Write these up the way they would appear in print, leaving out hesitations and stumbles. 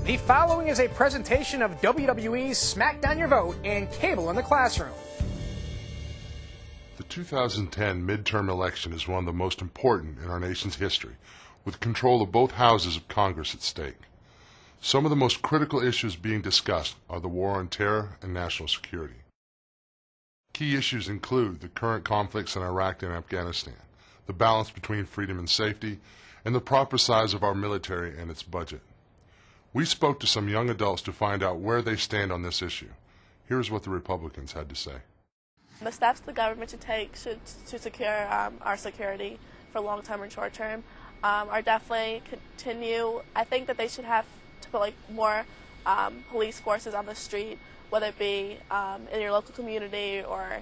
The following is a presentation of WWE's Smack Down Your Vote and Cable in the Classroom. The 2010 midterm election is one of the most important in our nation's history, with control of both houses of Congress at stake. Some of the most critical issues being discussed are the war on terror and national security. Key issues include the current conflicts in Iraq and Afghanistan, the balance between freedom and safety, and the proper size of our military and its budget. We spoke to some young adults to find out where they stand on this issue. Here's what the Republicans had to say. The steps the government should take to secure our security for long-term and short-term are definitely continue. I think that they should have to put more police forces on the street, whether it be in your local community or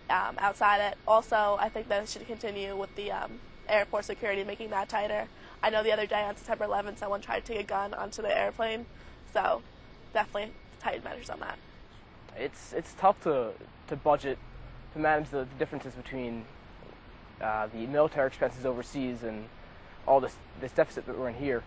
outside it. Also, I think that it should continue with the airport security, making that tighter. I know the other day on September 11th, someone tried to take a gun onto the airplane, so definitely tight measures on that. It's tough to budget, to manage the differences between the military expenses overseas and all this deficit that we're in here.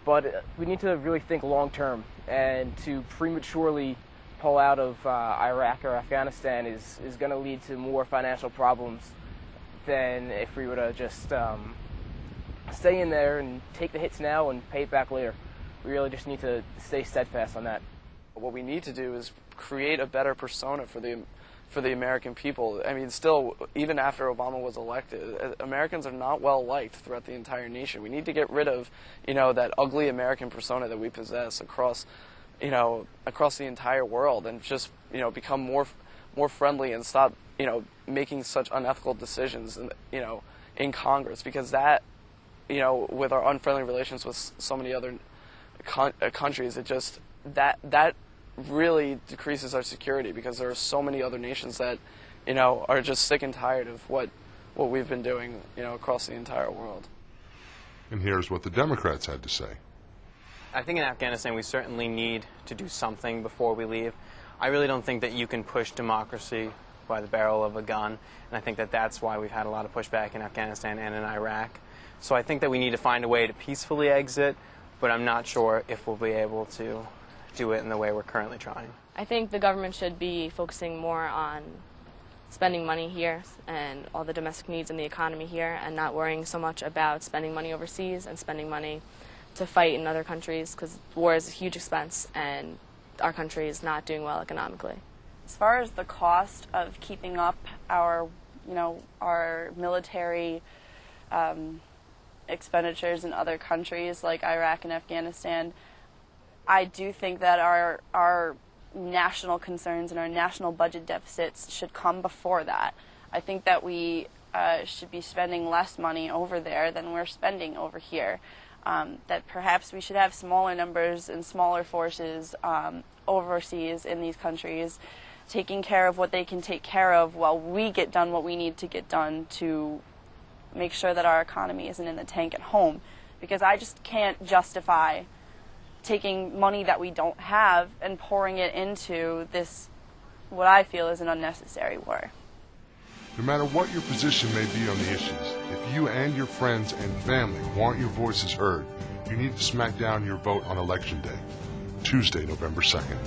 But we need to really think long term, and to prematurely pull out of Iraq or Afghanistan is going to lead to more financial problems than if we were to just stay in there and take the hits now and pay it back later. We really just need to stay steadfast on that. What we need to do is create a better persona for the American people. I mean, still, even after Obama was elected, Americans are not well liked throughout the entire nation. We need to get rid of, that ugly American persona that we possess across the entire world, and just, become more friendly and stop, making such unethical decisions, in Congress, because that, with our unfriendly relations with so many other countries, it just that really decreases our security, because there are so many other nations that, are just sick and tired of what we've been doing, across the entire world. And here's what the Democrats had to say. I think in Afghanistan we certainly need to do something before we leave. I really don't think that you can push democracy by the barrel of a gun, and I think that that's why we've had a lot of pushback in Afghanistan and in Iraq. So I think that we need to find a way to peacefully exit, but I'm not sure if we'll be able to do it in the way we're currently trying. I think the government should be focusing more on spending money here and all the domestic needs in the economy here, and not worrying so much about spending money overseas and spending money to fight in other countries, because war is a huge expense and our country is not doing well economically. As far as the cost of keeping up our military expenditures in other countries like Iraq and Afghanistan, I do think that our national concerns and our national budget deficits should come before that. I think that we should be spending less money over there than we're spending over here. That perhaps we should have smaller numbers and smaller forces overseas in these countries, taking care of what they can take care of while we get done what we need to get done to make sure that our economy isn't in the tank at home. Because I just can't justify taking money that we don't have and pouring it into this, what I feel is an unnecessary war. No matter what your position may be on the issues, if you and your friends and family want your voices heard, you need to smack down your vote on Election Day, Tuesday, November 2nd.